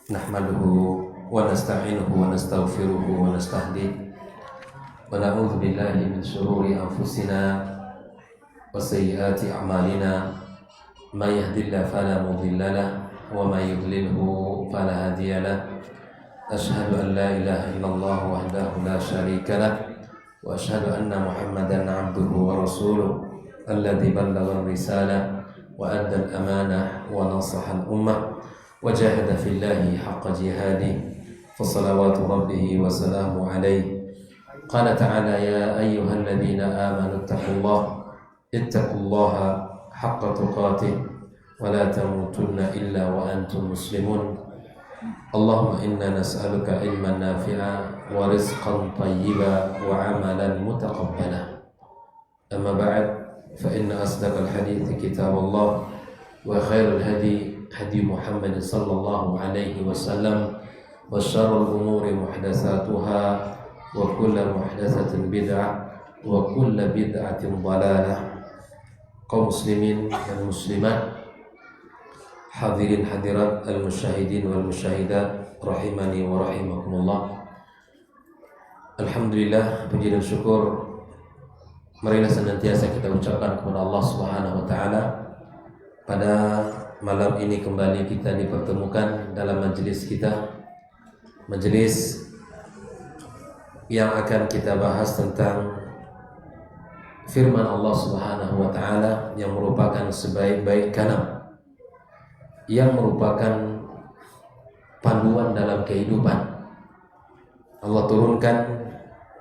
nahmaduhu wa nasta'inuhu wa nastaghfiruhu wa nastahdihi wa na'udzu billahi min shururi anfusina wa sayyiati a'malina may yahdihillahu fala mudilla lahu wa may yudlilhu fala hadiya lahu ashhadu an la ilaha illallah wahdahu la syarika lahu wa ashhadu anna muhammadan 'abduhu wa rasuluhu alladzi ballagha ar-risalah wa adda al-amanah wa nasaha al-ummah wa jahada fillahi haqqa jihadihi fa salawatu rabbih wa salamu alayhi qala ta'ala ya ayyuhalladzina amanu ittaqullaha haqqa tuqatih wa la tamutunna illa wa antum muslimun Allahumma inna nas'aluka ilman nafi'a wa rizqan tayyiba wa amalan mutaqabbala amma ba'd fa inna asdaqal hadithi kitabullah wa khairul hadi hadi Muhammad sallallahu alaihi wasallam wa syarrul umuri muhdatsatuha wa kullu muhdatsatin bid'ah wa kullu bid'atin dhalalah. Kaum muslimin dan muslimat, hadirin hadirat, al-musyahidin wal musyahidat rahimani wa rahimakumullah. Alhamdulillah, puji dan syukur marilah senantiasa kita ucapkan kepada Allah Subhanahu wa taala. Pada malam ini kembali kita dipertemukan dalam majelis kita, majelis yang akan kita bahas tentang firman Allah Subhanahu wa taala yang merupakan sebaik-baik kalam, yang merupakan panduan dalam kehidupan. Allah turunkan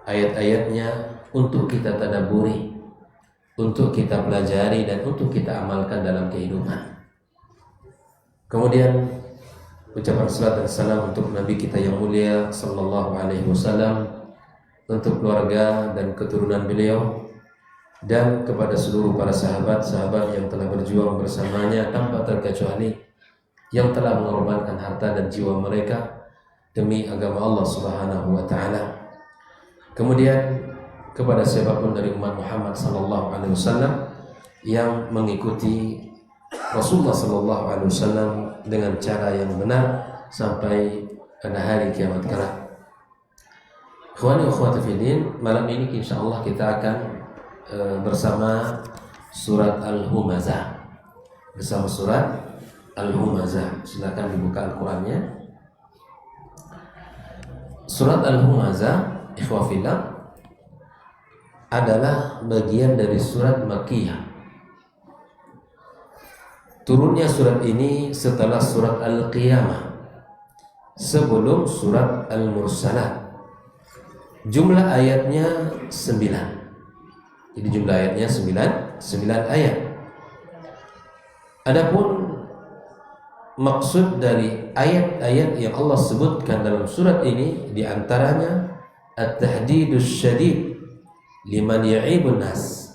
ayat-ayatnya untuk kita tadabburi, untuk kita pelajari dan untuk kita amalkan dalam kehidupan. Kemudian ucapan salat dan salam untuk Nabi kita yang mulia sallallahu alaihi wasallam, untuk keluarga dan keturunan beliau, dan kepada seluruh para sahabat-sahabat yang telah berjuang bersamanya tanpa terkecuali, yang telah mengorbankan harta dan jiwa mereka demi agama Allah Subhanahu wa taala. Kemudian kepada siapapun dari umat Muhammad sallallahu alaihi wasallam yang mengikuti Rasulullah sallallahu alaihi wasallam dengan cara yang benar sampai pada hari kiamat kelak. Ikhwani wa akhwati fillah, malam ini insyaallah kita akan bersama surat Al-Humazah. Bersama surat Al-Humazah. Silakan dibuka Al-Qur'annya. Surat Al-Humazah, ikhwah fillah, adalah bagian dari surat Makkiyah. Turunnya surat ini setelah surat Al-Qiyamah, sebelum surat Al-Mursalat. Jumlah ayatnya 9. Jadi jumlah ayatnya 9 ayat. Adapun maksud dari ayat-ayat yang Allah sebutkan dalam surat ini, diantaranya at-tahdidus syadid liman ya'ibun nas,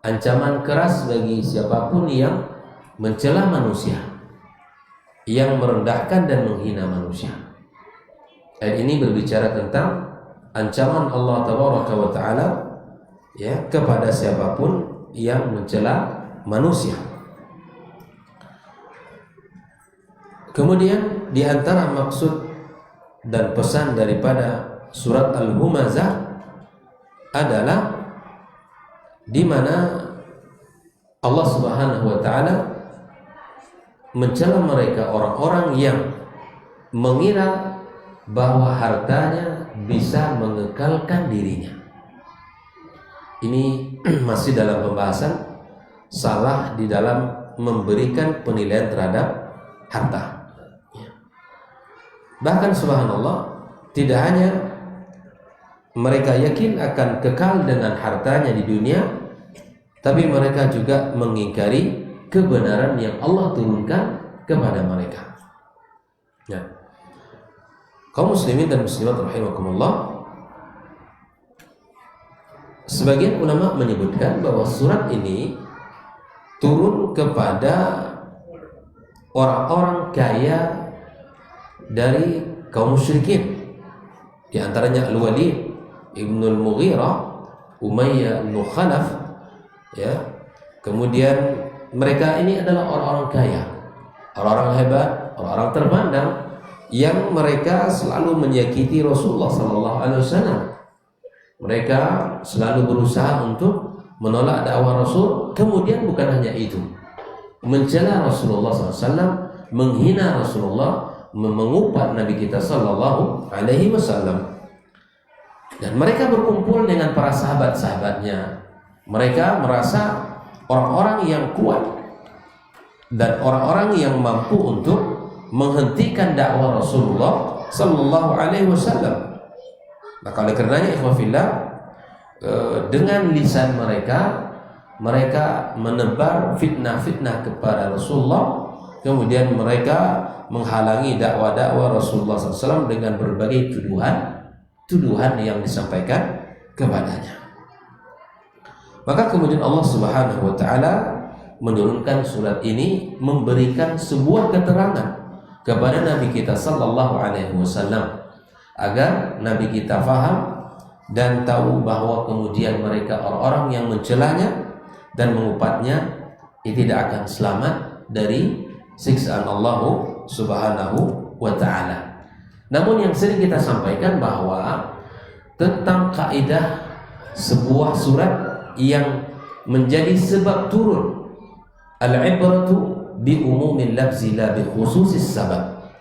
ancaman keras bagi siapapun yang mencela manusia, yang merendahkan dan menghina manusia. Ayat ini berbicara tentang ancaman Allah Tabaraka wa Ta'ala, ya, kepada siapapun yang mencela manusia. Kemudian di antara maksud dan pesan daripada surat Al-Humazah adalah di mana Allah Subhanahu wa taala mencela mereka, orang-orang yang mengira bahwa hartanya bisa mengekalkan dirinya. Ini masih dalam pembahasan salah di dalam memberikan penilaian terhadap harta. Bahkan subhanallah, tidak hanya mereka yakin akan kekal dengan hartanya di dunia, tapi mereka juga mengingkari kebenaran yang Allah turunkan kepada mereka. Ya. Kaum muslimin dan muslimat rahimakumullah, sebagian ulama menyebutkan bahwa surat ini turun kepada orang-orang kaya dari kaum musyrikin, di antaranya Al-Walid Ibn Al-Mughirah, Umayyah bin Khalaf, ya. Kemudian mereka ini adalah orang-orang kaya, orang-orang hebat, orang-orang terpandang yang mereka selalu menyakiti Rasulullah sallallahu alaihi wasallam. Mereka selalu berusaha untuk menolak dakwah Rasul. Kemudian bukan hanya itu, mencela Rasulullah SAW, menghina Rasulullah, mengupat Nabi kita sallallahu alaihi wasallam. Dan mereka berkumpul dengan para sahabat-sahabatnya. Mereka merasa orang-orang yang kuat dan orang-orang yang mampu untuk menghentikan dakwah Rasulullah sallallahu alaihi wasallam. Maka oleh karenanya ikhwah fillah, dengan lisan mereka menebar fitnah-fitnah kepada Rasulullah. Kemudian mereka menghalangi dakwah-dakwah Rasulullah SAW dengan berbagai tuduhan yang disampaikan kepadanya. Maka kemudian Allah Subhanahu wa taala menurunkan surat ini, memberikan sebuah keterangan kepada Nabi kita sallallahu alaihi wasallam agar Nabi kita faham dan tahu bahwa kemudian mereka orang-orang yang mencelanya dan mengupatnya tidak akan selamat dari siksaan Allah Subhanahu wa taala. Namun yang sering kita sampaikan bahwa tentang kaidah sebuah surat yang menjadi sebab turun, al-ibratu bi umumil lafzi la bi khususis sabab,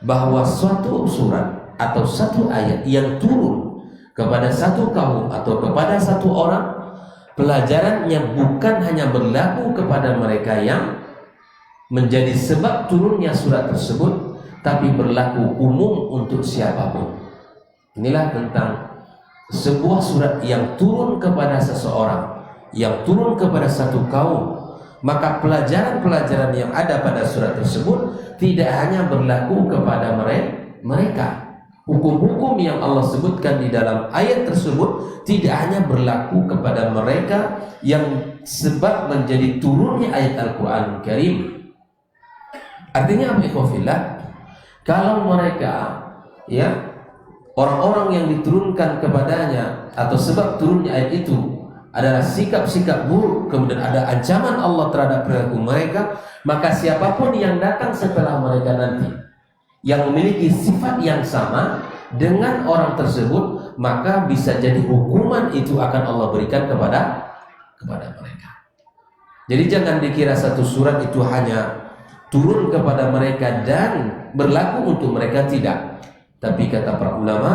bahwa suatu surat atau satu ayat yang turun kepada satu kaum atau kepada satu orang, pelajarannya bukan hanya berlaku kepada mereka yang menjadi sebab turunnya surat tersebut, tapi berlaku umum untuk siapapun. Inilah tentang sebuah surat yang turun kepada seseorang, yang turun kepada satu kaum. Maka pelajaran-pelajaran yang ada pada surat tersebut tidak hanya berlaku kepada mereka. Hukum-hukum yang Allah sebutkan di dalam ayat tersebut tidak hanya berlaku kepada mereka yang sebab menjadi turunnya ayat Al-Quran Karim. Artinya apa ikhwafillah? Kalau mereka, ya, orang-orang yang diturunkan kepadanya atau sebab turunnya ayat itu adalah sikap-sikap buruk, kemudian ada ancaman Allah terhadap perilaku mereka, maka siapapun yang datang setelah mereka nanti yang memiliki sifat yang sama dengan orang tersebut, maka bisa jadi hukuman itu akan Allah berikan kepada mereka. Jadi jangan dikira satu surat itu hanya turun kepada mereka dan berlaku untuk mereka, tidak. Tapi kata para ulama,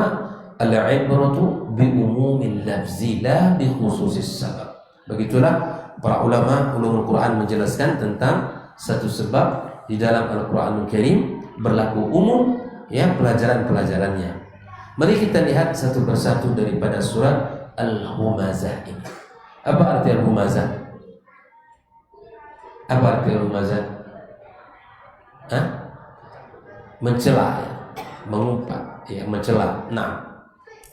al-ibratu bi umumil lafzi la bi khususis sabab. Begitulah para ulama ulumul Quran menjelaskan tentang satu sebab di dalam Al-Quranul Karim berlaku umum, ya, pelajaran-pelajarannya. Mari kita lihat satu persatu daripada surat Al-Humazah ini. Apa arti Al-Humazah? Apa arti Al-Humazah? Mencela, ya, mengumpat, ya, mencela. Nah,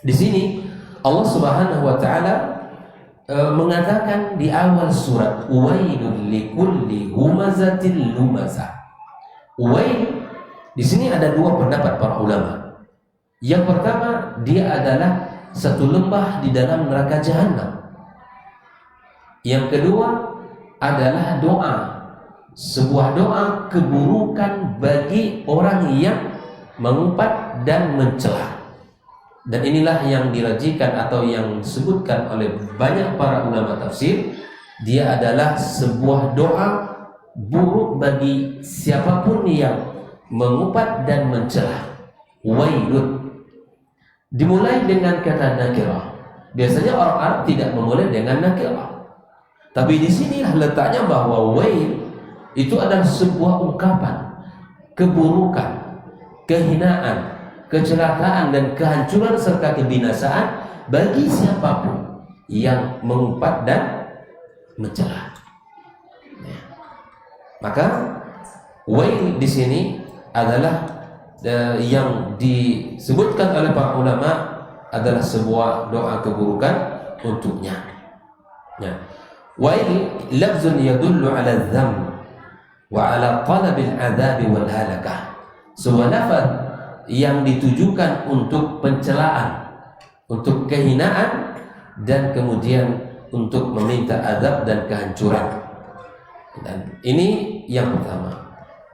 di sini Allah Subhanahu wa taala mengatakan di awal surat, wailul likulli humazatil lumazah. Wail di sini ada dua pendapat para ulama. Yang pertama, dia adalah satu lembah di dalam neraka jahanam. Yang kedua adalah doa, sebuah doa keburukan bagi orang yang mengumpat dan mencela. Dan inilah yang dirajikan atau yang disebutkan oleh banyak para ulama tafsir, dia adalah sebuah doa buruk bagi siapapun yang mengumpat dan mencela. Wailun dimulai dengan kata nakirah. Biasanya orang Arab tidak memulai dengan nakirah, tapi di sinilah letaknya bahwa wail itu adalah sebuah ungkapan keburukan, kehinaan, kecelakaan dan kehancuran serta kebinasaan bagi siapapun yang mengumpat dan mencela. Maka wail di sini adalah yang disebutkan oleh para ulama adalah sebuah doa keburukan untuknya. Ya. Wail lafzun yadullu ala dzam wa ala talabil adzab wal halakah. Sebuah lafaz yang ditujukan untuk pencelaan, untuk kehinaan, dan kemudian untuk meminta azab dan kehancuran. Dan ini yang pertama.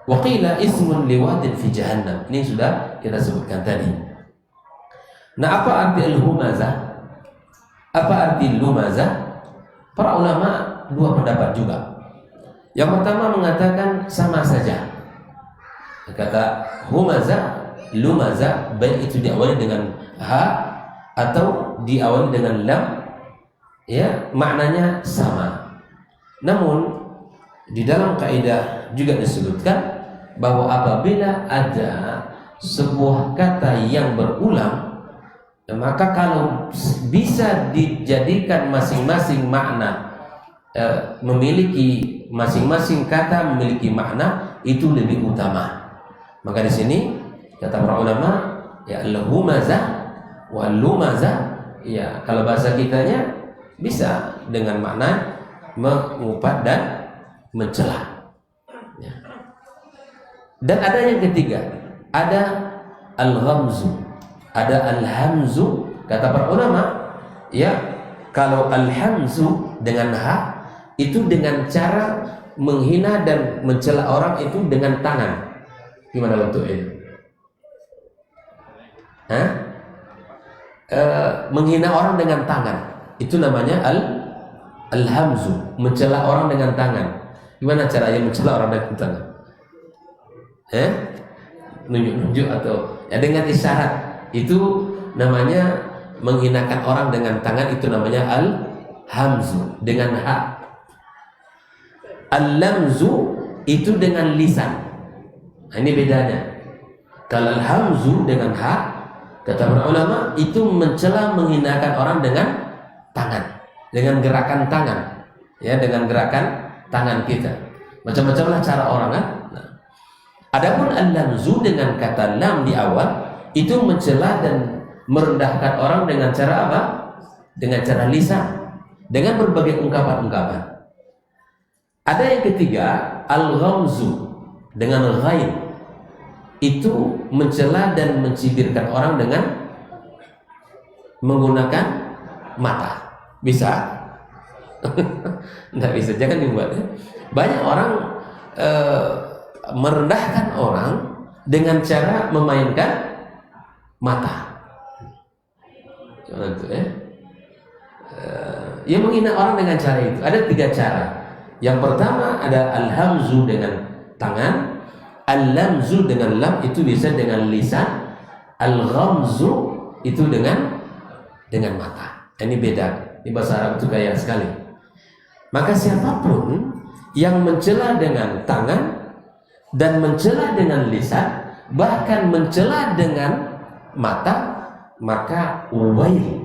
Wa qila ismun liwadin fi jahannam. Ini sudah kita sebutkan tadi. Nah, apa arti al-humazah? Apa arti lumazah? Para ulama dua pendapat juga. Yang pertama mengatakan sama saja. Kata humazah, lumazah, baik itu diawali dengan ha atau diawali dengan lam, ya, maknanya sama. Namun di dalam kaidah juga disebutkan bahwa apabila ada sebuah kata yang berulang, maka kalau bisa dijadikan masing-masing makna, memiliki masing-masing kata memiliki makna, itu lebih utama. Maka di sini kata para ulama, ya al-humazah wal lumazah, ya kalau bahasa kitanya bisa dengan makna mengupat dan mencela. Ya. Dan ada yang ketiga, ada al-ghamzu, ada al-hamzu. Kata para ulama, ya kalau al-hamzu dengan ha itu dengan cara menghina dan mencela orang itu dengan tangan. Gimana bentuknya? Menghina orang dengan tangan, itu namanya al-hamzu, mencela orang dengan tangan. Gimana caranya mencela orang dengan tangan? Nunjuk-nunjuk atau ya dengan isyarat, itu namanya menghinakan orang dengan tangan, itu namanya al-hamzu dengan ha. Al-lamzu itu dengan lisan. Nah, ini bedanya. Kalau al-hamzu dengan ha, kata para ulama, itu mencela menghinakan orang dengan tangan, dengan gerakan tangan, ya, dengan gerakan tangan kita. Macam-macamlah cara orang, kan? Nah, adapun al-lamzu dengan kata lam di awal, itu mencela dan merendahkan orang dengan cara apa? Dengan cara lisan, dengan berbagai ungkapan-ungkapan. Ada yang ketiga, al-ghamzu dengan ghaib, itu mencela dan mencibirkan orang dengan menggunakan mata. Bisa? Tidak bisa, jangan dibuat, ya. Banyak orang merendahkan orang dengan cara memainkan mata. Itu, ya. Ia menghina orang dengan cara itu. Ada 3 cara. Yang pertama ada al-hamzu dengan tangan, al-lamzu dengan lam, itu bisa dengan lisan, al-ghamzu itu dengan mata. Ini beda. Ini bahasa Arab itu kaya sekali. Maka siapapun yang mencela dengan tangan dan mencela dengan lisan, bahkan mencela dengan mata, maka wail,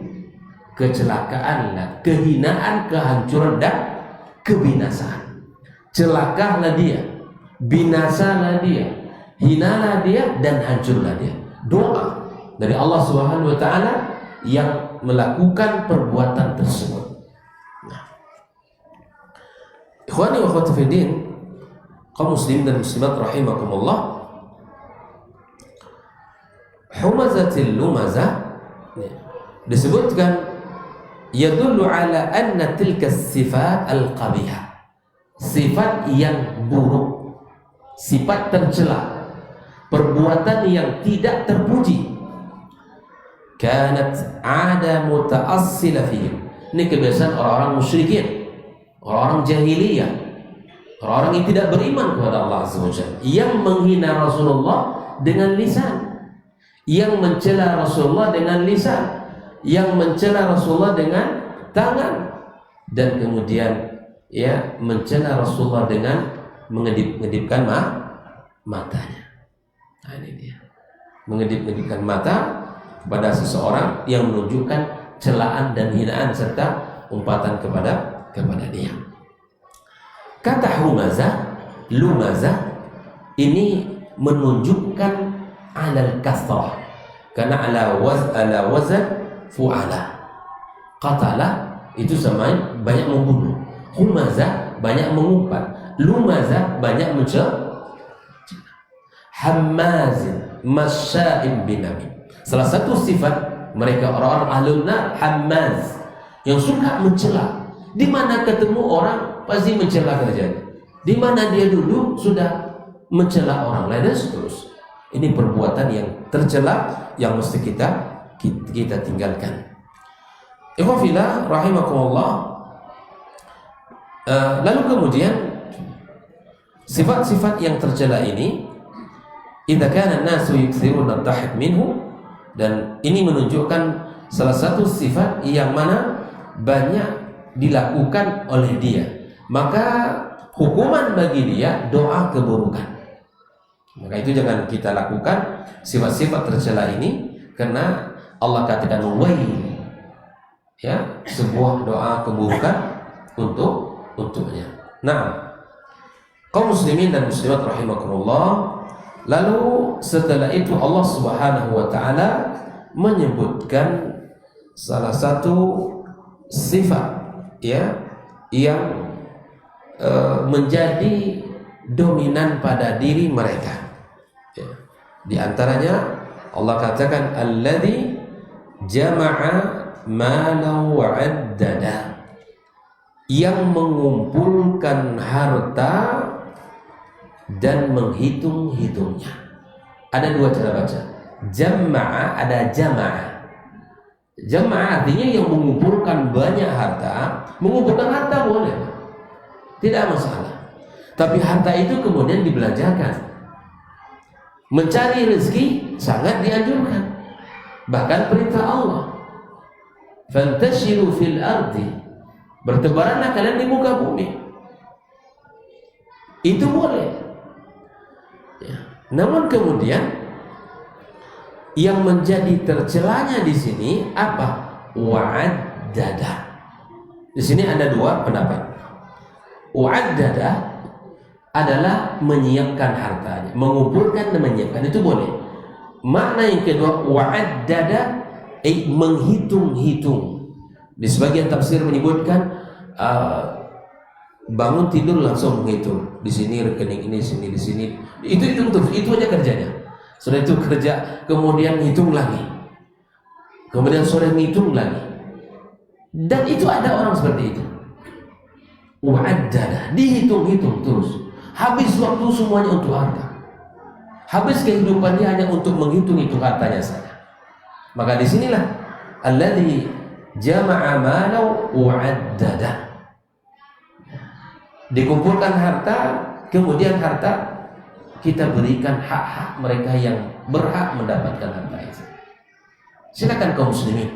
kecelakaanlah, kehinaan, kehancuran dan kebinasaan. Celakalah dia, binasalah dia, hinalah dia, dan hancurlah dia. Doa dari Allah Subhanahu wa taala yang melakukan perbuatan tersebut. Nah, ikhwani wa akhwati fi din, kaum muslimin dan muslimat rahimakumullah, humazatil lumazah disebutkan yadullu ala anna tilka sifat al-qabihah, sifat yang buruk, sifat tercela, perbuatan yang tidak terpuji. Kanat ada mutaassila fihim. Ini kebiasaan orang-orang musyrikin, orang-orang jahiliyah, orang-orang yang tidak beriman kepada Allah Azza wa Jalla, yang menghina Rasulullah dengan lisan, yang mencela Rasulullah dengan lisan, yang mencela Rasulullah dengan tangan, dan kemudian ya mencela Rasulullah dengan mengedip-ngedipkan matanya. Nah, ini dia, mengedip-ngedipkan mata kepada seseorang yang menunjukkan celaan dan hinaan serta umpatan kepada dia. Kata humazah, lumazah ini menunjukkan alal kasrah, karena ala wazan fu'ala. Qatala itu sama banyak membunuh, humazah banyak mengumpat, lumazah banyak mencela. Hammazin masya'in binami, salah satu sifat mereka orang-orang ahlun nar, hammaz, yang suka mencela. Di mana ketemu orang pasti mencela kerjanya. Di mana dia duduk sudah mencela orang lain dan seterusnya. Ini perbuatan yang tercela yang mesti kita tinggalkan. Ikhwafillah rahimakumullah. Lalu kemudian sifat-sifat yang tercela ini, idza kana an-nasu yukthiruna at-tahid minhu, dan ini menunjukkan salah satu sifat yang mana banyak dilakukan oleh dia, maka hukuman bagi dia doa keburukan. Maka itu jangan kita lakukan sifat-sifat tercela ini, karena Allah katakan wail, ya, sebuah doa keburukan untuknya. Nah, kaum muslimin dan muslimat rahimakumullah, lalu setelah itu Allah Subhanahu wa taala menyebutkan salah satu sifat, ya, yang menjadi dominan pada diri mereka. Ya. Di antaranya Allah katakan alladzi jama'a malan wa'addada, yang mengumpulkan harta dan menghitung-hitungnya. Ada dua cara baca. Jama'a, ada jama'a. Jama'a artinya yang mengumpulkan banyak harta. Mengumpulkan harta boleh, tidak masalah. Tapi harta itu kemudian dibelanjakan. Mencari rezeki sangat dianjurkan. Bahkan perintah Allah, fantashiru fil ardi, bertebaranlah kalian di muka bumi. Itu boleh, ya. Namun kemudian yang menjadi tercelanya di sini apa? Wa'addada. Di sini ada dua pendapat. Wa'addada adalah menyiapkan hartanya, mengumpulkan dan menyiapkan, itu boleh. Makna yang kedua, wa'addada, menghitung-hitung. Di sebagian tafsir menyebutkan bangun tidur langsung menghitung. Di sini rekening ini, sini, di sini. Itu terus, itu aja kerjanya. Sudah itu kerja, kemudian hitung lagi. Kemudian sore hitung lagi. Dan itu ada orang seperti itu. Wa'addada, dihitung-hitung terus. Habis waktu semuanya untuk harta. Habis kehidupan dia hanya untuk menghitung-hitung hartanya saja. Maka disinilah alladzi jama'a malan wa'addada. Dikumpulkan harta, kemudian harta kita berikan hak-hak mereka yang berhak mendapatkan harta itu. Silakan kaum muslimin.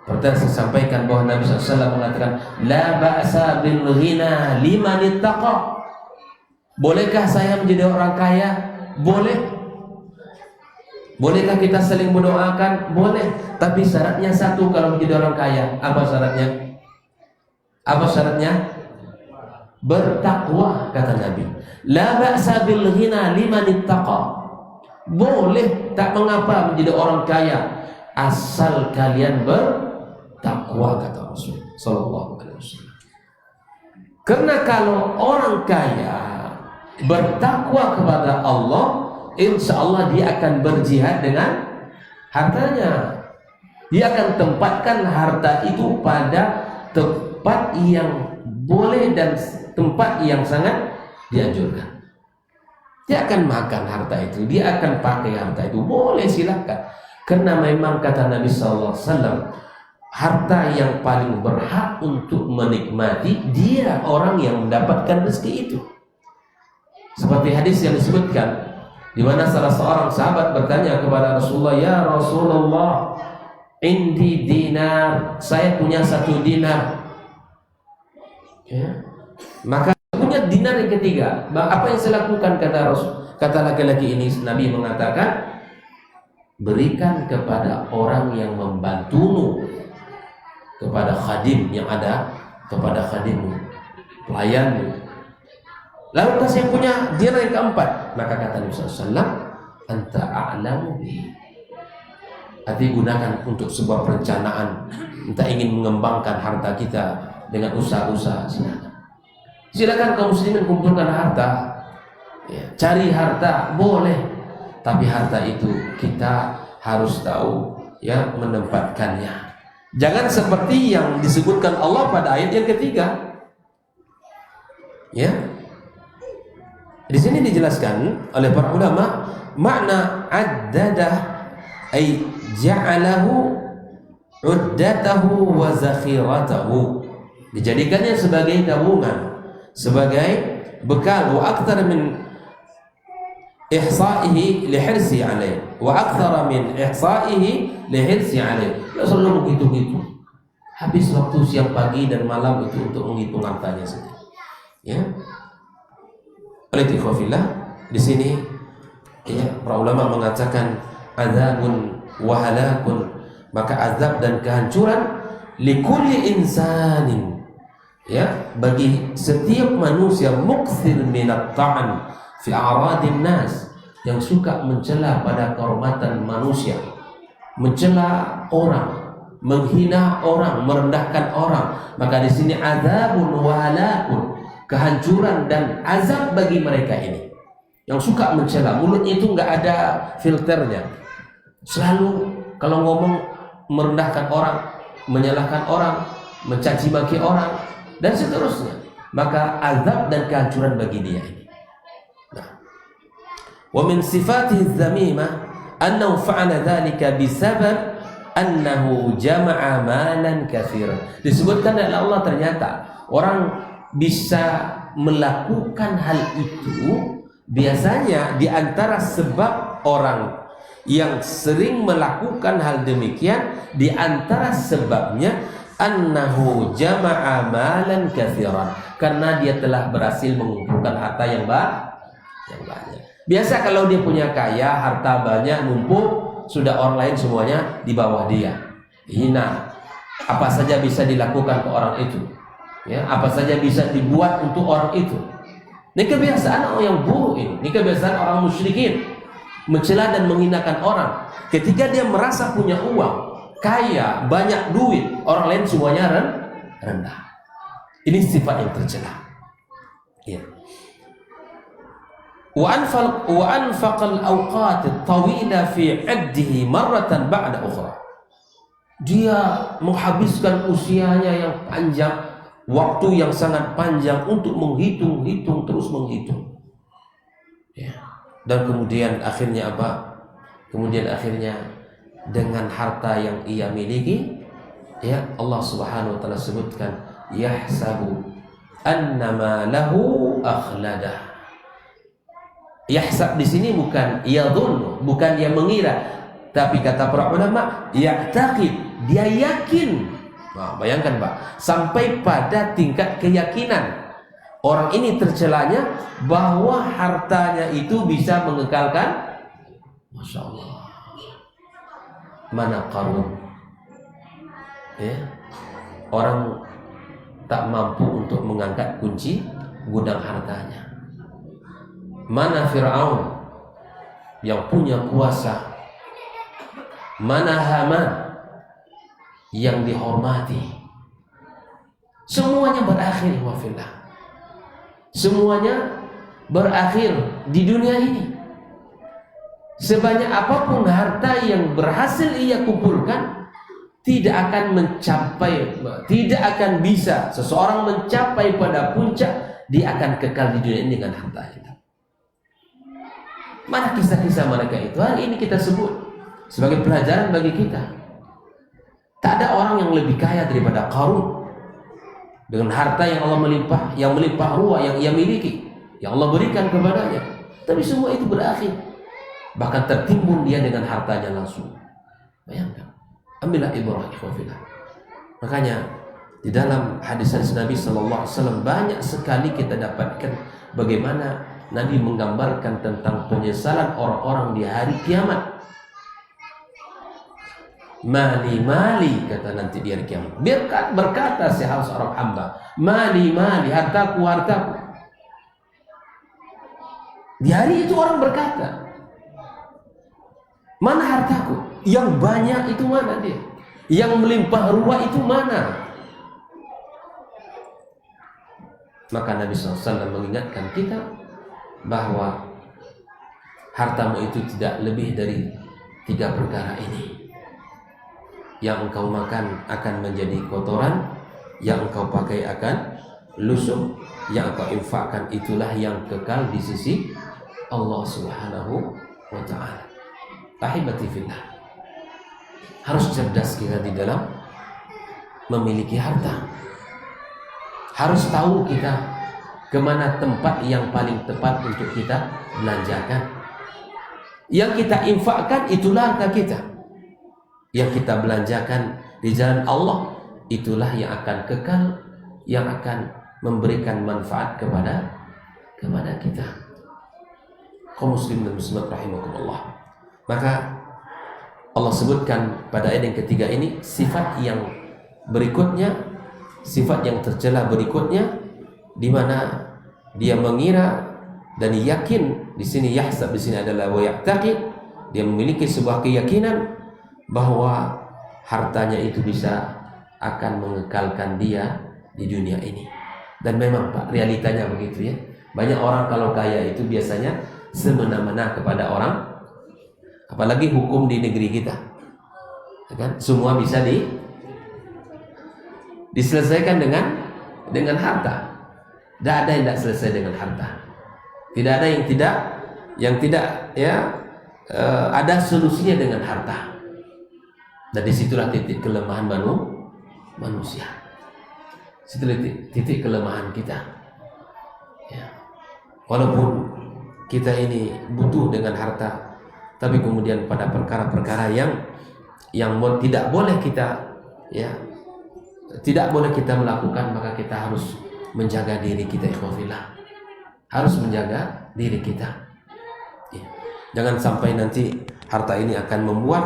Pertama saya sampaikan bahwa Nabi SAW mengatakan la ba'sa bil ghina liman ittaqa. Bolehkah saya menjadi orang kaya? Boleh. Bolehkah kita saling mendoakan? Boleh. Tapi syaratnya satu kalau menjadi orang kaya. Apa syaratnya? Apa syaratnya? Bertakwa, kata Nabi. La ba'sa bil ghina liman ittaqa. Boleh, tak mengapa menjadi orang kaya asal kalian bertakwa, kata Rasul sallallahu alaihi wasallam. Karena kalau orang kaya bertakwa kepada Allah, insya Allah dia akan berjihad dengan hartanya. Dia akan tempatkan harta itu pada tempat yang boleh dan tempat yang sangat dianjurkan. Dia akan makan harta itu, dia akan pakai harta itu, boleh, silakan. Karena memang kata Nabi SAW, harta yang paling berhak untuk menikmati dia orang yang mendapatkan rezeki itu. Seperti hadis yang disebutkan, di mana salah seorang sahabat bertanya kepada Rasulullah, ya Rasulullah, indi dinar, saya punya 1 dinar. Ya. Maka punya dinar yang ketiga, apa yang saya lakukan, kata Rasul? Kata laki-laki ini, Nabi mengatakan, berikan kepada orang yang membantumu, kepada khadim yang ada, kepada khadimmu, pelayanmu. Lalu saya punya dinar yang keempat, maka kata Nabi SAW, anta a'lamu bihi. Artinya gunakan untuk sebuah perencanaan, entah ingin mengembangkan harta kita dengan usaha-usaha, silakan kaum muslimin kumpulkan harta, ya, cari harta boleh, tapi harta itu kita harus tahu, ya, menempatkannya. Jangan seperti yang disebutkan Allah pada ayat yang ketiga, ya. Di sini dijelaskan oleh para ulama makna addadah ay ja'alahu uddatahu wa zakhiratahu, dijadikannya sebagai tabungan, sebagai bekal. Wa akthar min ihsa'ihi lihirsi alaih, wa akthar min ihsa'ihi lihirsi alaih. Dia selalu menghitung-hitung, habis waktu siang, pagi dan malam itu untuk menghitung hartanya saja. Ya. Oleh ikhwafillah, di sini ya, para ulama mengatakan adzabun wa halakun, maka azab dan kehancuran likulli insanin, ya, bagi setiap manusia mukthir minat ta'an fi a'radin nas, yang suka mencela pada kehormatan manusia, mencela orang, menghina orang, merendahkan orang. Maka di sini adzabun wa halakun, kehancuran dan azab bagi mereka ini yang suka mencela. Mulutnya itu nggak ada filternya, selalu kalau ngomong merendahkan orang, menyalahkan orang, mencaci maki orang dan seterusnya. Maka azab dan kehancuran bagi dia ini. Nah, wa min sifatihi dzamimah annahu fa'ala dzalika bisabab annahu jama'a malan katsiran. Disebutkan oleh Allah ternyata orang bisa melakukan hal itu biasanya di antara sebab orang yang sering melakukan hal demikian, di antara sebabnya annahu jama'a malan katsiran, karena dia telah berhasil mengumpulkan harta yang banyak. Biasa kalau dia punya kaya, harta banyak, numpuk, sudah orang lain semuanya di bawah dia. Hina, apa saja bisa dilakukan ke orang itu. Ya, apa saja bisa dibuat untuk orang itu. Ini kebiasaan orang yang buruk ini. Ini kebiasaan orang musyrikin, mencela dan menghinakan orang. Ketika dia merasa punya uang, kaya, banyak duit, orang lain semuanya rendah. Ini sifat yang tercela. Ya. Wa anfaqal awqat at-tawila fi 'addihi marratan ba'da ukhra. Dia menghabiskan usianya yang panjang, waktu yang sangat panjang untuk menghitung, terus menghitung. Ya. Dan kemudian akhirnya apa? Kemudian akhirnya dengan harta yang ia miliki, ya, Allah Subhanahu wa taala sebutkan yahsabu annama lahu akhladah. Yahsab di sini bukan yadhunnu, bukan dia mengira, tapi kata para ulama ya'taqid, dia yakin. Nah, bayangkan Pak, sampai pada tingkat keyakinan orang ini tercelanya bahwa hartanya itu bisa mengekalkan. Masya Allah. Mana Qarun? Ya, orang tak mampu untuk mengangkat kunci gudang hartanya. Mana Fir'aun yang punya kuasa? Mana Haman yang dihormati? Semuanya berakhir wafillah. Semuanya berakhir di dunia ini. Sebanyak apapun harta yang berhasil ia kumpulkan, tidak akan bisa seseorang mencapai pada puncak. Dia akan kekal di dunia ini dengan harta itu. Mana kisah-kisah mereka itu? Hari ini kita sebut sebagai pelajaran bagi kita. Tak ada orang yang lebih kaya daripada Qarun, dengan harta yang Allah melimpah ruah yang ia miliki, yang Allah berikan kepadanya. Tapi semua itu berakhir, bahkan tertimbun dia dengan hartanya langsung. Bayangkan. Ambillah ibrah ikhwafillah. Makanya di dalam hadis-hadis Nabi sallallahu alaihi wasallam banyak sekali kita dapatkan bagaimana Nabi menggambarkan tentang penyesalan orang-orang di hari kiamat. Mali, kata nanti di hari kiamat. Berkata salah seorang hamba, mali, hartaku. Di hari itu orang berkata, mana hartaku? Yang banyak itu mana dia? Yang melimpah ruah itu mana? Maka Nabi SAW mengingatkan kita bahwa hartamu itu tidak lebih dari 3 perkara ini. Yang engkau makan akan menjadi kotoran, yang engkau pakai akan lusuh. Yang kau infakkan itulah yang kekal di sisi Allah Subhanahu wa ta'ala. Ahibati fillah, harus cerdas kita di dalam memiliki harta. Harus tahu kita kemana tempat yang paling tepat untuk kita belanjakan. Yang kita infakkan itulah harta kita. Yang kita belanjakan di jalan Allah itulah yang akan kekal, yang akan memberikan manfaat kepada kita. Kaum muslimin dan muslimat rahimakumullah. Maka Allah sebutkan pada ayat yang ketiga ini sifat yang berikutnya, sifat yang tercela berikutnya, di mana dia mengira dan yakin. Di sini yahsab, di sini adalah wa ya'taqid. Dia memiliki sebuah keyakinan bahwa hartanya itu bisa akan mengekalkan dia di dunia ini. Dan memang Pak, realitanya begitu ya. Banyak orang kalau kaya itu biasanya semena-mena kepada orang. Apalagi hukum di negeri kita, kan? Semua bisa diselesaikan dengan harta. Tidak ada yang tidak selesai dengan harta. Tidak ada yang tidak ya ada solusinya dengan harta. Dan disitulah titik kelemahan manusia. Itu titik kelemahan kita. Ya. Walaupun kita ini butuh dengan harta, tapi kemudian pada perkara-perkara yang tidak boleh kita melakukan, maka kita harus menjaga diri kita, ikhwafillah. Harus menjaga diri kita. Ya. Jangan sampai nanti harta ini akan membuat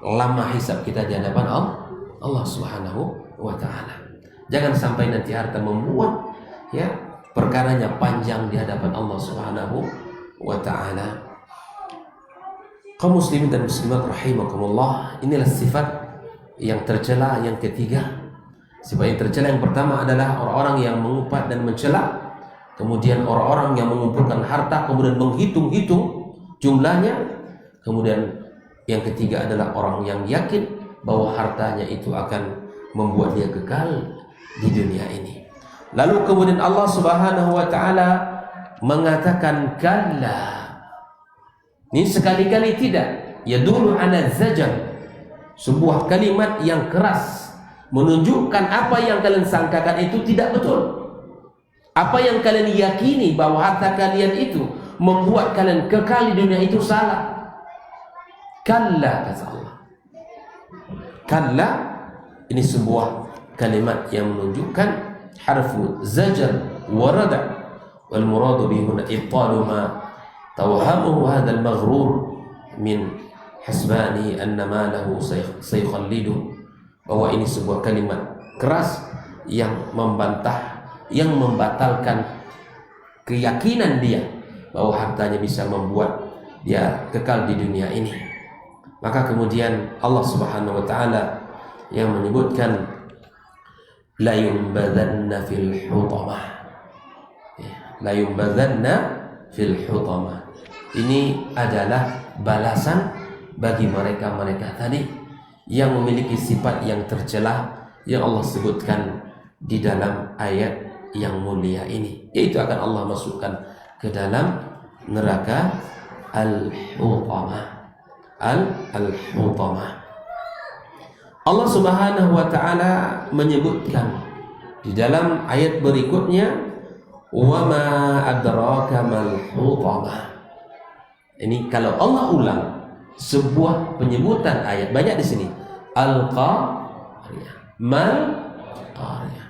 lama hisab kita di hadapan Allah Subhanahu wa ta'ala. Jangan sampai nanti harta membuat perkaranya panjang di hadapan Allah Subhanahu wa ta'ala. Kaum muslimin dan muslimat rahimakumullah, inilah sifat yang tercela yang ketiga. Sifat yang tercela yang pertama adalah orang-orang yang mengupat dan mencela. Kemudian orang-orang yang mengumpulkan harta kemudian menghitung-hitung jumlahnya. Kemudian yang ketiga adalah orang yang yakin bahwa hartanya itu akan membuat dia kekal di dunia ini. Lalu kemudian Allah Subhanahu wa ta'ala mengatakan kalla. Ini sekali-kali tidak. Yadullu ala zajar. Sebuah kalimat yang keras menunjukkan apa yang kalian sangkakan itu tidak betul. Apa yang kalian yakini bahwa harta kalian itu membuat kalian kekal di dunia itu salah. Kalla, kata Allah. Kalla ini sebuah kalimat yang menunjukkan harfu zajar wa rada', wal muradu bihi huna ibtalu ma tawhamuhu hadzal maghrur min hasbani anna malahu sayakhallidu. Bahwa ini sebuah kalimat keras yang membantah, yang membatalkan keyakinan dia bahwa hartanya bisa membuat dia kekal di dunia ini. Maka kemudian Allah Subhanahu wa ta'ala yang menyebutkan la yumbadanna fil hutamah. La yumbadanna fil hutamah. Ini adalah balasan bagi mereka-mereka tadi yang memiliki sifat yang tercela yang Allah sebutkan di dalam ayat yang mulia ini, yaitu akan Allah masukkan ke dalam neraka al-hutamah. Al-hutamah. Allah Subhanahu wa ta'ala menyebutkan di dalam ayat berikutnya, wa ma adraka mal hutamah. Ini kalau Allah ulang sebuah penyebutan ayat, banyak di sini. Al-qariyah, mal qariyah,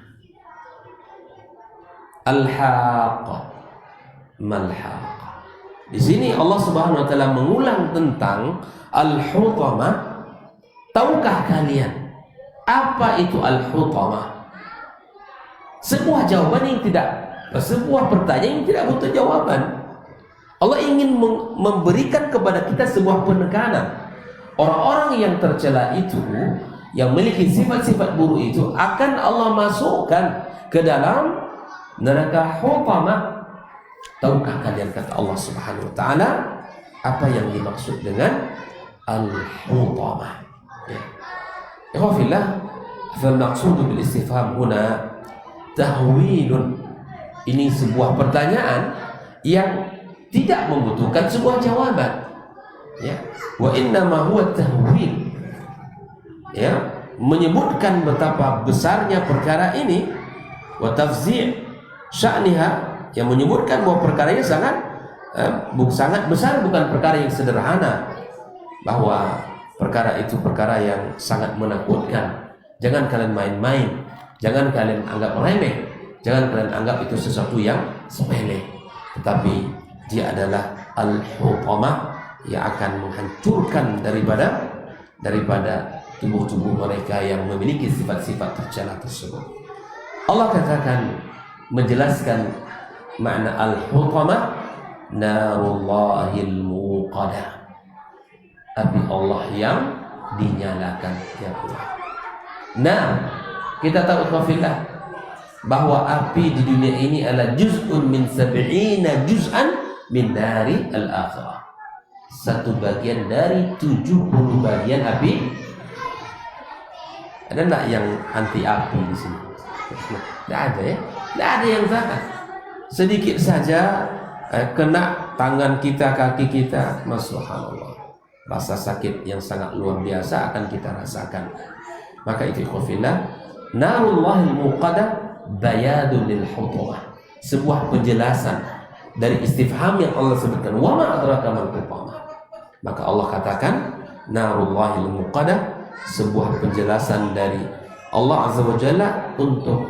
al-haqqah, mal haqqah. Di sini Allah Subhanahu wa ta'ala mengulang tentang al-hutamah. Tahukah kalian apa itu al-hutamah? Sebuah jawaban yang tidak, sebuah pertanyaan yang tidak butuh jawaban. Allah ingin memberikan kepada kita sebuah penekanan. Orang-orang yang tercela itu, yang memiliki sifat-sifat buruk itu, akan Allah masukkan ke dalam neraka hutamah. Tahukah kalian, kata Allah Subhanahu wa ta'ala, apa yang dimaksud dengan al-hutamah? Ya. Ikhwafillah, fal maqsudu bil istifham huna tahwilun. Ini sebuah pertanyaan yang tidak membutuhkan sebuah jawaban. Ya, wa inna ma huwa tahwil. Ya, menyebutkan betapa besarnya perkara ini, wa tafzi' sya'niha, yang menyebutkan bahwa perkara ini sangat besar, bukan perkara yang sederhana, bahwa perkara itu perkara yang sangat menakutkan. Jangan kalian main-main, jangan kalian anggap remeh, jangan kalian anggap itu sesuatu yang sepele, tetapi dia adalah al-hutamah, yang akan menghancurkan daripada tubuh-tubuh mereka yang memiliki sifat-sifat tercela tersebut. Allah katakan, menjelaskan makna al-hutamah, narullahil muqadah, api Allah yang dinyalakan. Ya Allah. Nah, kita tahu ikhwafillah bahwa api di dunia ini adalah juz'un min 70 juz'an min nari al-akhirah. Satu bagian dari 70 bagian api. Ada enggak yang anti api di sini? Tidak ada ya? Tidak ada yang tahan. Sedikit saja kena tangan kita, kaki kita, subhanallah, rasa sakit yang sangat luar biasa akan kita rasakan. Maka itu ikhwafillah, narullahil muqadah bayadun lil hutamah, sebuah penjelasan dari istifham yang Allah sebutkan, wa ma adraka mal hutamah. Maka Allah katakan narullahil muqadah, sebuah penjelasan dari Allah Azza wa Jalla untuk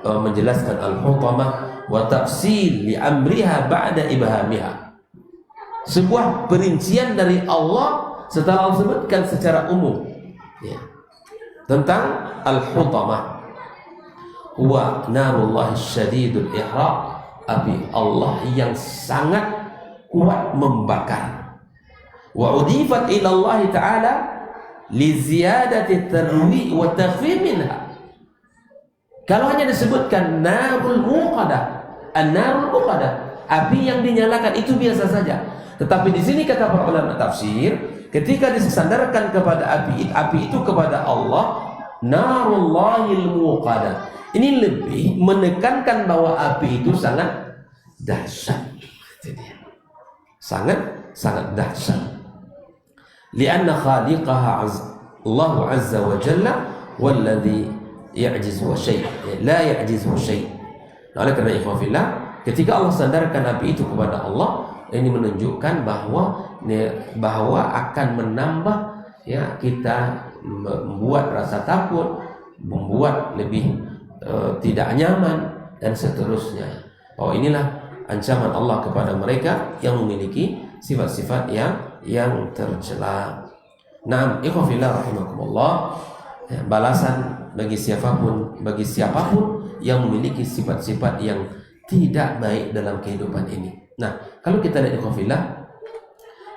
menjelaskan al-hutamah, wa tafsil li amriha ba'da ibhamiha, sebuah perincian dari Allah setelah Allah sebutkan secara umum ya, tentang al-hutamah. Wa narullahi syadidul ihraq, api Allah yang sangat kuat membakar. Wa udifat ila Allah Ta'ala li ziyadati tarwi wa takhfif minha. Kalau hanya disebutkan narul muqadah, an-narul muqadah, api yang dinyalakan, itu biasa saja. Tetapi di sini kata para ulama tafsir, ketika disandarkan kepada api itu kepada Allah, narullahil muqadah, ini lebih menekankan bahwa api itu sangat dahsyat. Sangat dahsyat. Lianna khaliqaha Allah Azza wa Jalla walladhi ya'jizu syai', la ya'jizu syai'. Oleh karena ikhwafillah, ketika Allah sandarkan api itu kepada Allah, ini menunjukkan bahwa akan menambah ya kita, membuat rasa takut, membuat lebih tidak nyaman dan seterusnya. Oh, inilah ancaman Allah kepada mereka yang memiliki sifat-sifat yang tercela. Naam, ikhwafillah rahimakumullah, balasan bagi siapapun yang memiliki sifat-sifat yang tidak baik dalam kehidupan ini. Nah, kalau kita lihat ikhwafillah,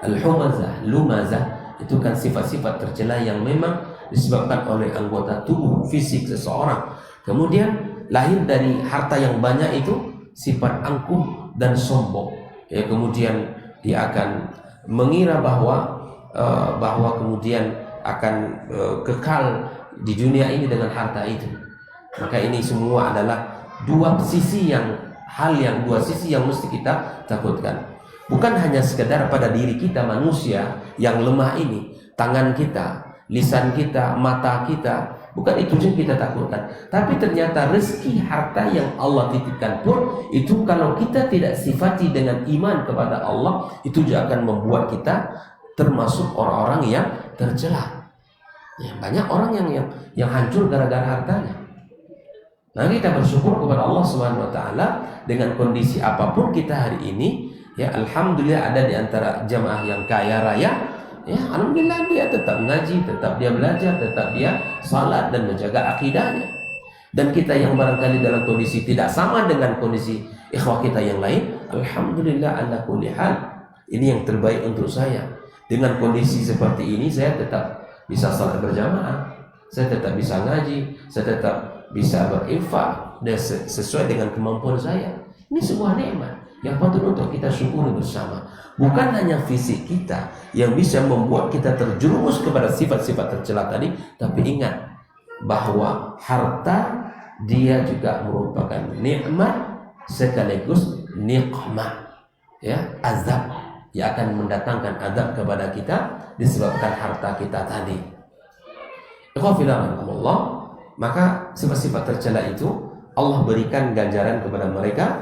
al-humazah, lumazah, itu kan sifat-sifat tercela yang memang disebabkan oleh anggota tubuh fisik seseorang. Kemudian lahir dari harta yang banyak itu sifat angkuh dan sombong. Ya, kemudian dia akan mengira bahwa kemudian akan kekal di dunia ini dengan harta itu. Maka ini semua adalah dua sisi yang mesti kita takutkan. Bukan hanya sekedar pada diri kita manusia yang lemah ini, tangan kita, lisan kita, mata kita, bukan itu yang kita takutkan. Tapi ternyata rezeki harta yang Allah titipkan pun, itu kalau kita tidak sifati dengan iman kepada Allah, itu juga akan membuat kita termasuk orang-orang yang tercela. Ya, banyak orang yang hancur gara-gara hartanya. Nah, kita bersyukur kepada Allah Subhanahu wa taala dengan kondisi apapun kita hari ini, ya alhamdulillah ada di antara jamaah yang kaya raya, ya alhamdulillah dia tetap ngaji, tetap dia belajar, tetap dia salat dan menjaga akidahnya. Dan kita yang barangkali dalam kondisi tidak sama dengan kondisi ikhwah kita yang lain, alhamdulillah ala kulli hal, ini yang terbaik untuk saya. Dengan kondisi seperti ini saya tetap bisa salat berjamaah, saya tetap bisa ngaji, saya tetap bisa berinfak dan sesuai dengan kemampuan saya. Ini sebuah nikmat yang patut untuk kita syukuri bersama. Bukan hanya fisik kita yang bisa membuat kita terjerumus kepada sifat-sifat tercela tadi, tapi ingat bahwa harta dia juga merupakan nikmat sekaligus niqmah, ya, azab yang akan mendatangkan azab kepada kita disebabkan harta kita tadi. Allah, maka sifat-sifat tercela itu Allah berikan ganjaran kepada mereka,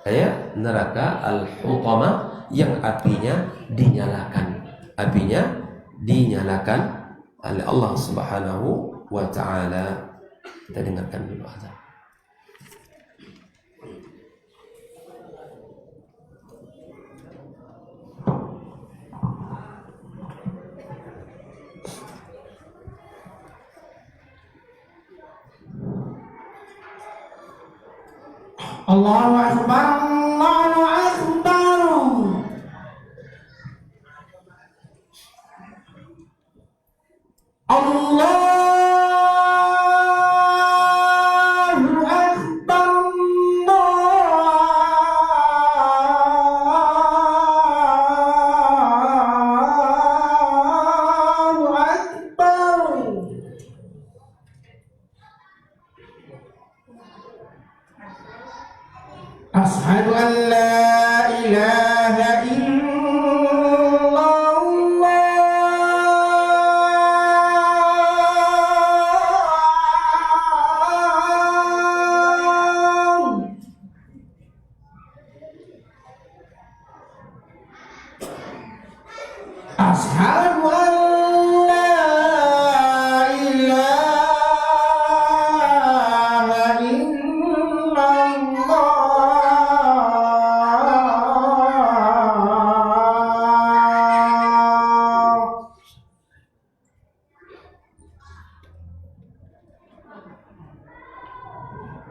ya, neraka al-hutama yang apinya dinyalakan oleh Allah Subhanahu wa taala. Kita dengarkan dulu azan. Allahu Akbar, Allahu Akbar. Allahu Akbar, Allahu Akbar. Ashhadu an la ilaha illallah. Ashhadu an la ilaha illallah.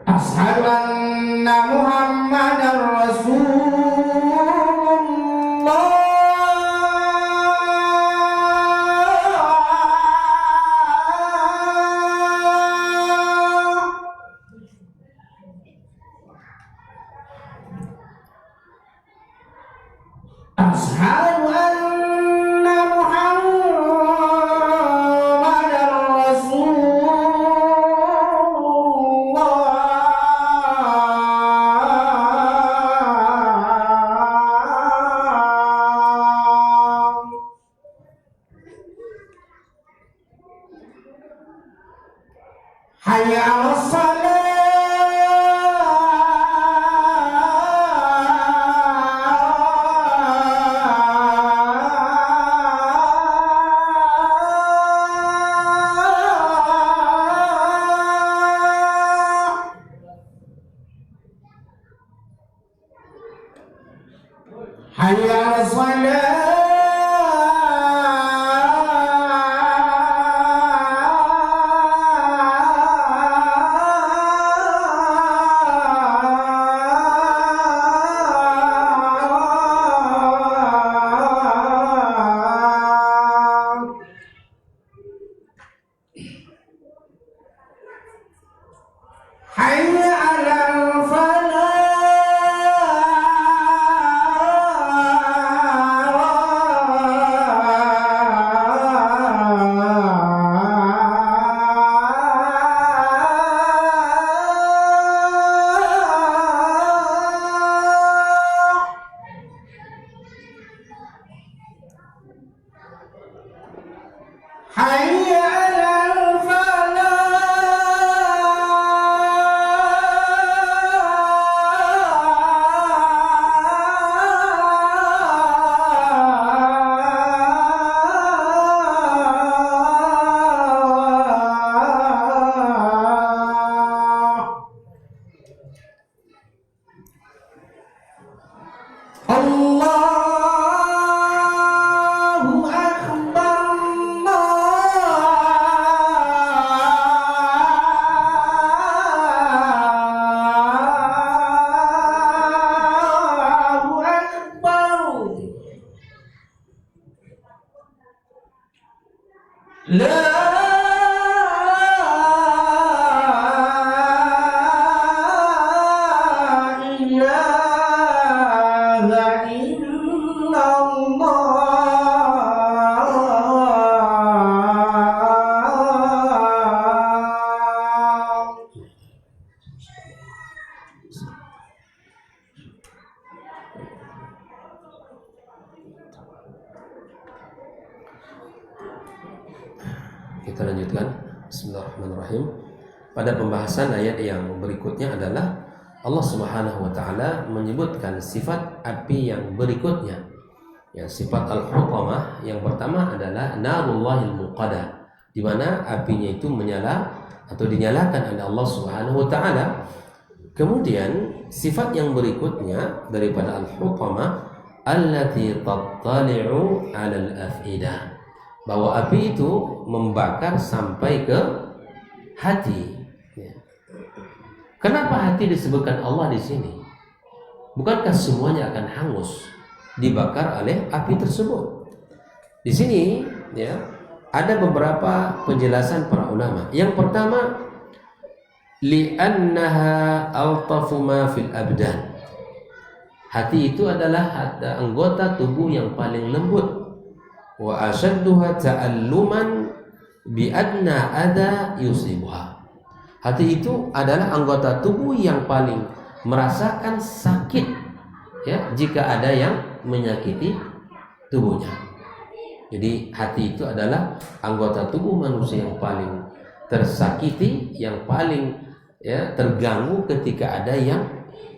Ashhadu anna Muhammadar Rasulullah. Ashhadu anna Muhammadar Rasulullah. Hayya 'alas salah. Hayya 'alas salah. Hayya 'alal falah. Hayya 'alal falah. Allahu Akbar, Allahu Akbar. La ilaha illallah. Kita lanjutkan. Bismillahirrahmanirrahim. Pada pembahasan ayat yang berikutnya adalah Allah Subhanahu wa taala menyebutkan sifat api yang berikutnya. Ya, sifat al-hutamah yang pertama adalah narullahil muqadah, di mana apinya itu menyala atau dinyalakan oleh Allah Subhanahu wa taala. Kemudian sifat yang berikutnya daripada al-hutamah allati tattali'u 'alal afidah, bahwa api itu membakar sampai ke hati. Ya. Kenapa hati disebutkan Allah di sini? Bukankah semuanya akan hangus dibakar oleh api tersebut? Di sini ya ada beberapa penjelasan para ulama. Yang pertama, li'annaha altafu ma fil abdan. Hati itu adalah anggota tubuh yang paling lembut. Wa ashadduha ta'alluman bi adna ada yusibuha. Hati itu adalah anggota tubuh yang paling merasakan sakit ya jika ada yang menyakiti tubuhnya. Jadi hati itu adalah anggota tubuh manusia yang paling tersakiti, yang paling ya terganggu ketika ada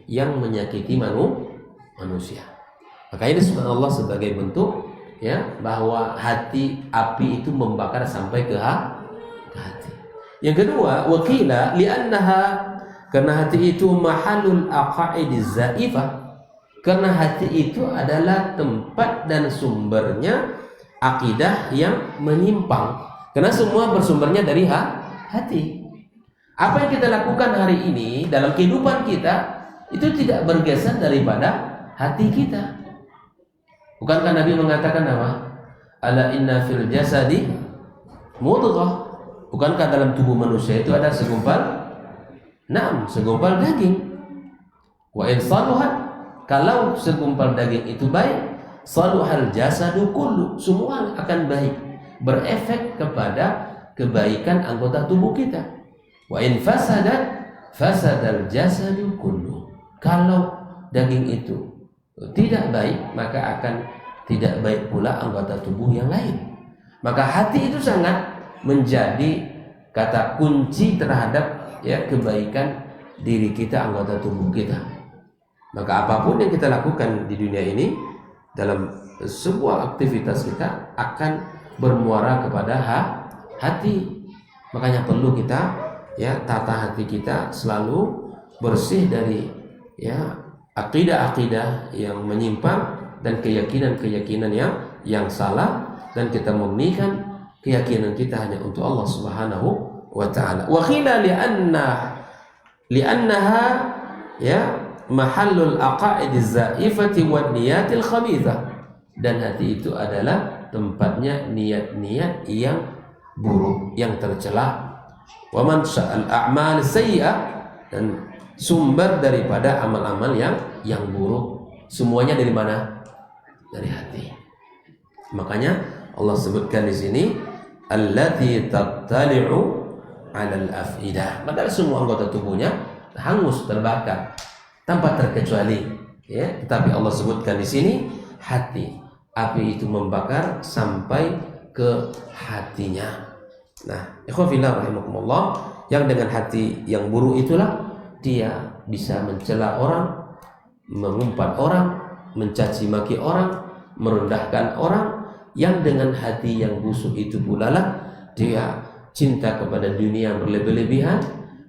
yang menyakiti manusia. Makanya disebut Allah sebagai bentuk ya bahwa hati api itu membakar sampai ke hati. Yang kedua, wakila li'annaha, karena hati itu mahalul aqaidiz zaifah, karena hati itu adalah tempat dan sumbernya akidah yang menyimpang. Karena semua bersumbernya dari hati. Apa yang kita lakukan hari ini dalam kehidupan kita itu tidak bergeser daripada hati kita. Bukankah Nabi mengatakan apa? Ala inna fil jasadi mudghah. Bukankah dalam tubuh manusia itu ada segumpal daging. Wa in saluhat, kalau segumpal daging itu baik, saluhal jasadu kullu, semua akan baik, berefek kepada kebaikan anggota tubuh kita. Wa in fasadat, fasadal jasadu kullu. Kalau daging itu tidak baik, maka akan tidak baik pula anggota tubuh yang lain. Maka hati itu sangat menjadi kata kunci terhadap ya kebaikan diri kita, anggota tubuh kita. Maka apapun yang kita lakukan di dunia ini, dalam sebuah aktivitas kita akan bermuara kepada hati. Makanya perlu kita ya tata hati kita selalu bersih dari ya akidah-akidah yang menyimpang dan keyakinan-keyakinan yang salah, dan kita murnikan keyakinan kita hanya untuk Allah Subhanahu wa taala. Wa qila li'annaha ya mahallul aqaidiz zaifati wan niyatil khabithah, dan hati itu adalah tempatnya niat-niat yang buruk, yang tercela. Wa man sya'al a'mal sayyi'ah, dan sumber daripada amal-amal yang buruk semuanya dari mana? Dari hati. Makanya Allah sebutkan di sini allati tattali'u 'alal afidah. Padahal semua anggota tubuhnya hangus, terbakar tanpa terkecuali ya, tetapi Allah sebutkan di sini hati. Api itu membakar sampai ke hatinya. Nah, ikhwan fillah rahimakumullah, yang dengan hati yang buruk itulah dia bisa mencela orang, mengumpat orang, mencaci maki orang, merendahkan orang. Yang dengan hati yang busuk itu pula lah dia cinta kepada dunia yang berlebih-lebihan,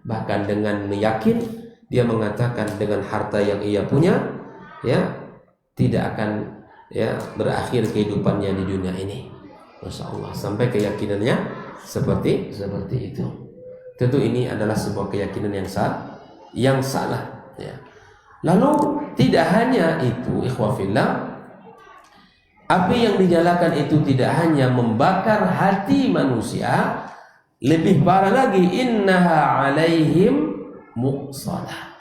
bahkan dengan meyakin dia mengatakan dengan harta yang ia punya ya tidak akan ya berakhir kehidupannya di dunia ini. Masya Allah, sampai keyakinannya seperti itu. Tentu ini adalah sebuah keyakinan yang salah ya. Lalu tidak hanya itu ikhwafillah, api yang dinyalakan itu tidak hanya membakar hati manusia, lebih parah lagi, innaha alaihim muqsadah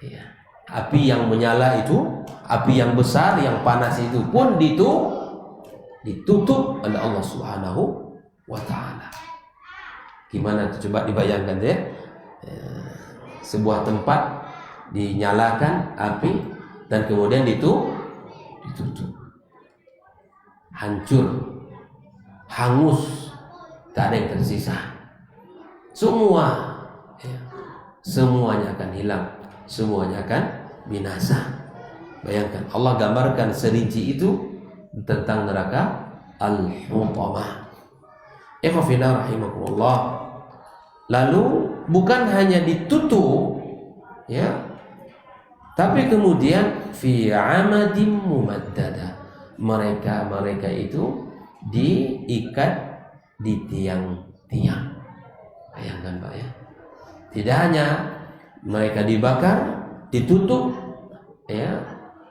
ya. Api yang menyala itu, api yang besar, yang panas itu pun ditutup oleh Allah Subhanahu wa ta'ala. Gimana tuh, coba dibayangkan ya, sebuah tempat dinyalakan api dan kemudian ditutup, hancur, hangus, tak ada yang tersisa. Semua, ya, semuanya akan hilang, semuanya akan binasa. Bayangkan, Allah gambarkan serinci itu tentang neraka Al-Hutamah. Ikhwafina rahimakumullah. Lalu bukan hanya ditutup, ya, tapi kemudian fi amadim mumaddada. Mereka itu diikat di tiang-tiang. Bayangkan Pak ya. Tidak hanya mereka dibakar, ditutup ya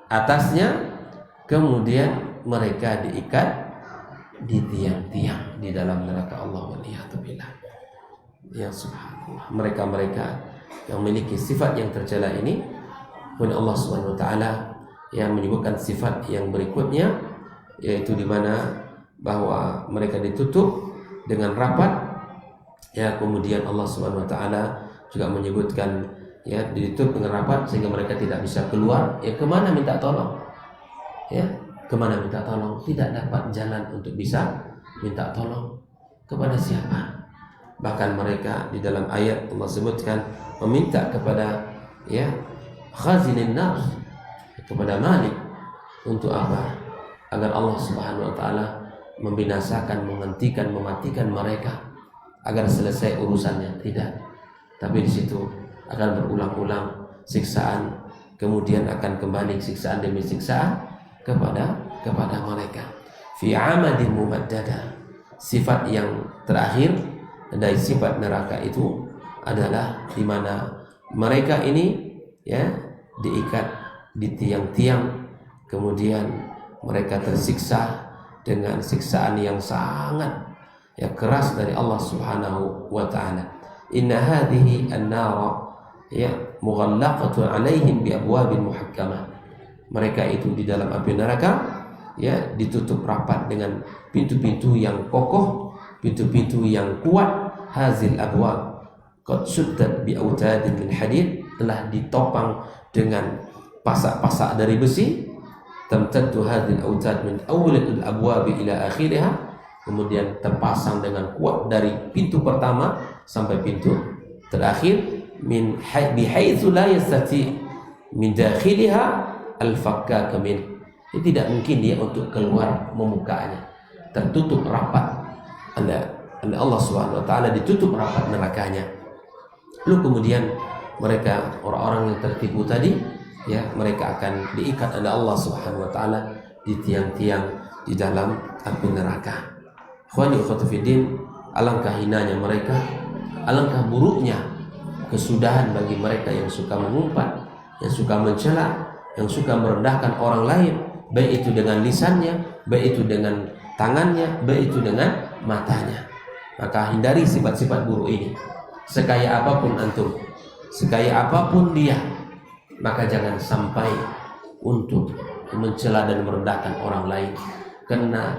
atasnya, kemudian mereka diikat di tiang-tiang di dalam neraka Allah waliyatubillah. Ya subhanallah. Mereka yang memiliki sifat yang tercela ini, pun Allah Subhanahu wa taala yang menyebutkan sifat yang berikutnya, yaitu di mana bahwa mereka ditutup dengan rapat. Ya, kemudian Allah Subhanahu wa taala juga menyebutkan ya ditutup dengan rapat sehingga mereka tidak bisa keluar. Ya, kemana minta tolong? Ya, kemana minta tolong? Tidak dapat jalan untuk bisa minta tolong kepada siapa? Bahkan mereka di dalam ayat Allah sebutkan meminta kepada ya khazinin nar, kepada Malik. Untuk apa? Agar Allah Subhanahu wa taala membinasakan, menghentikan, mematikan mereka agar selesai urusannya. Tidak. Tapi di situ akan berulang-ulang siksaan, kemudian akan kembali siksaan demi siksaan kepada mereka. Fi amadin mumaddada. Sifat yang terakhir dari sifat neraka itu adalah di mana mereka ini ya diikat di tiang-tiang, kemudian mereka tersiksa dengan siksaan yang sangat ya keras dari Allah Subhanahu wa taala. Inna hadhihi an-nar ya mughallaqatun 'alaihim bi abwabin muhakkamah. Mereka itu di dalam api neraka ya ditutup rapat dengan pintu-pintu yang kokoh, pintu-pintu yang kuat. Hazil abwab qad suddat bi autadin min hadid, telah ditopang dengan pasak-pasak dari besi. Tamtaddu hadhil autad min awwalil abwab ila akhiriha, kemudian terpasang dengan kuat dari pintu pertama sampai pintu terakhir. Min bihaitsu la yastati min dakhiliha al-fakkak min, tidak mungkin dia untuk keluar membukanya, tertutup rapat. Allah Subhanahu wa taala ditutup rapat nerakanya. Lalu kemudian mereka orang-orang yang tertipu tadi ya mereka akan diikat oleh Allah Subhanahu wa taala di tiang-tiang di dalam api neraka. Khawani ukhwati fiddin, alangkah hinanya mereka, alangkah buruknya kesudahan bagi mereka yang suka mengumpat, yang suka mencela, yang suka merendahkan orang lain, baik itu dengan lisannya, baik itu dengan tangannya, baik itu dengan matanya. Maka hindari sifat-sifat buruk ini. Sekaya apapun antum, sekaya apapun dia, maka jangan sampai untuk mencela dan merendahkan orang lain, karena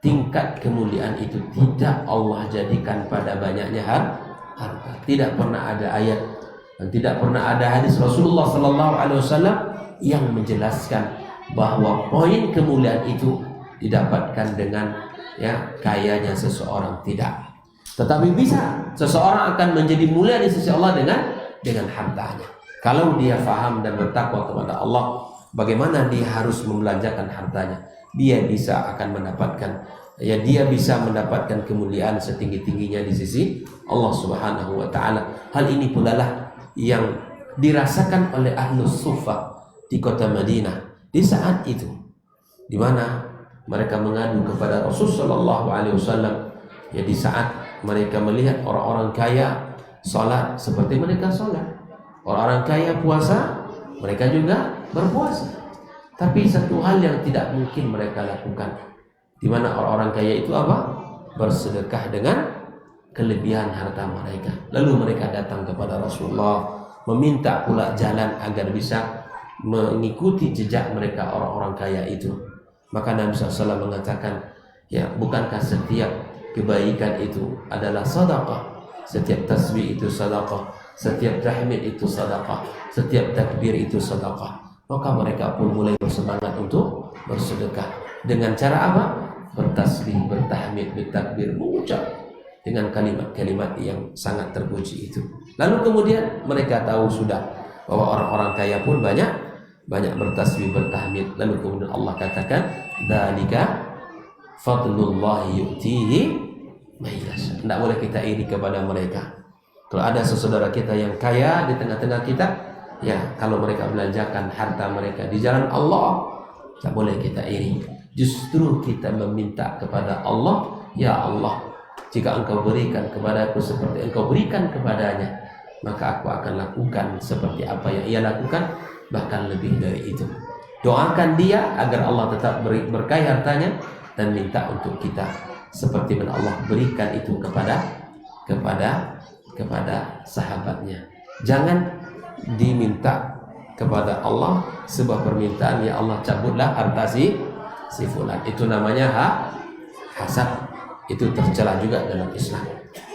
tingkat kemuliaan itu tidak Allah jadikan pada banyaknya harta. Tidak pernah ada ayat dan tidak pernah ada hadis Rasulullah SAW yang menjelaskan bahwa poin kemuliaan itu didapatkan dengan ya kayanya seseorang. Tidak. Tetapi bisa seseorang akan menjadi mulia di sisi Allah dengan hartanya. Kalau dia faham dan bertakwa kepada Allah, bagaimana dia harus membelanjakan hartanya, dia bisa akan mendapatkan ya dia bisa mendapatkan kemuliaan setinggi-tingginya di sisi Allah Subhanahu wa taala. Hal ini pula lah yang dirasakan oleh Ahlus Suffah di kota Madinah di saat itu, di mana mereka mengadu kepada Rasulullah sallallahu alaihi wasallam ya di saat mereka melihat orang-orang kaya salat seperti mereka salat, orang-orang kaya puasa, mereka juga berpuasa. Tapi satu hal yang tidak mungkin mereka lakukan, di mana orang-orang kaya itu apa? Bersedekah dengan kelebihan harta mereka. Lalu mereka datang kepada Rasulullah meminta pula jalan agar bisa mengikuti jejak mereka orang-orang kaya itu. Maka Nabi SAW mengatakan, ya bukankah setiap kebaikan itu adalah sedekah? Setiap tasbih itu sedekah, setiap tahmid itu sedekah, setiap takbir itu sedekah. Maka mereka pun mulai bersemangat untuk bersedekah. Dengan cara apa? Bertasbih, bertahmid, bertakbir, mengucap dengan kalimat-kalimat yang sangat terpuji itu. Lalu kemudian mereka tahu sudah bahwa orang-orang kaya pun banyak bertasbih, bertahmid. Lalu kemudian Allah katakan, dzalika fadlullahi yu'tihi may yasha. Tidak boleh kita iri kepada mereka. Kalau ada saudara kita yang kaya di tengah-tengah kita, ya kalau mereka belanjakan harta mereka di jalan Allah, tak boleh kita iri. Justru kita meminta kepada Allah, ya Allah, jika engkau berikan kepadaku seperti engkau berikan kepadanya, maka aku akan lakukan seperti apa yang ia lakukan, bahkan lebih dari itu. Doakan dia agar Allah tetap berkahi hartanya, dan minta untuk kita seperti mana Allah berikan itu kepada sahabatnya. Jangan diminta kepada Allah sebuah permintaan, ya Allah cabutlah harta si fulan. Itu namanya hasad. Itu tercela juga dalam Islam.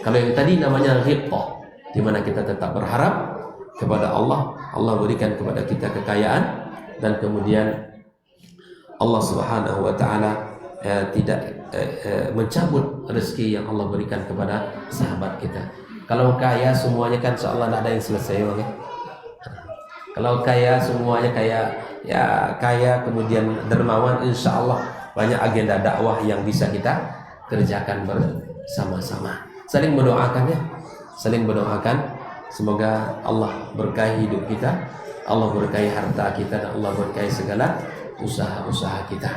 Kalau yang tadi namanya ghibthah, di mana kita tetap berharap kepada Allah, Allah berikan kepada kita kekayaan, dan kemudian Allah Subhanahu wa taala tidak mencabut rezeki yang Allah berikan kepada sahabat kita. Kalau kaya semuanya kan seolah tidak ada yang selesai, ya. Kalau kaya semuanya kaya kemudian dermawan, insya Allah banyak agenda dakwah yang bisa kita kerjakan bersama-sama. Saling mendoakan, ya, saling mendoakan. Semoga Allah berkahi hidup kita, Allah berkahi harta kita, dan Allah berkahi segala usaha-usaha kita.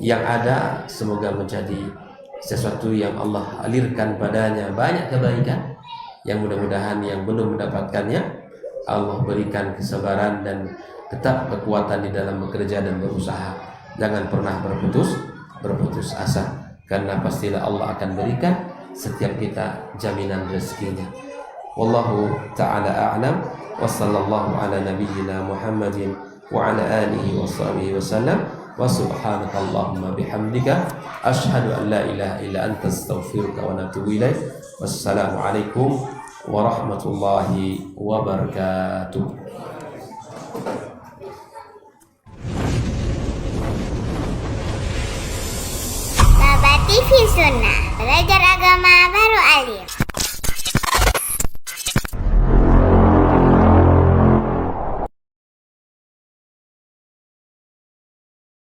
Yang ada semoga menjadi sesuatu yang Allah alirkan padanya banyak kebaikan, yang mudah-mudahan yang belum mendapatkannya Allah berikan kesabaran dan tetap kekuatan di dalam bekerja dan berusaha. Jangan pernah berputus asa, karena pastilah Allah akan berikan setiap kita jaminan rezekinya. Wallahu ta'ala a'lam, wa sallallahu ala nabiyyina Muhammadin wa ala alihi wa sahbihi wasallam, wa subhanaka Allahumma bihamdika asyhadu an la ilaha illa anta astaghfiruka wa atubu ilaik. Wassalamu alaikum warahmatullahi wabarakatuh. Baba TV Sunnah, belajar agama baru alim.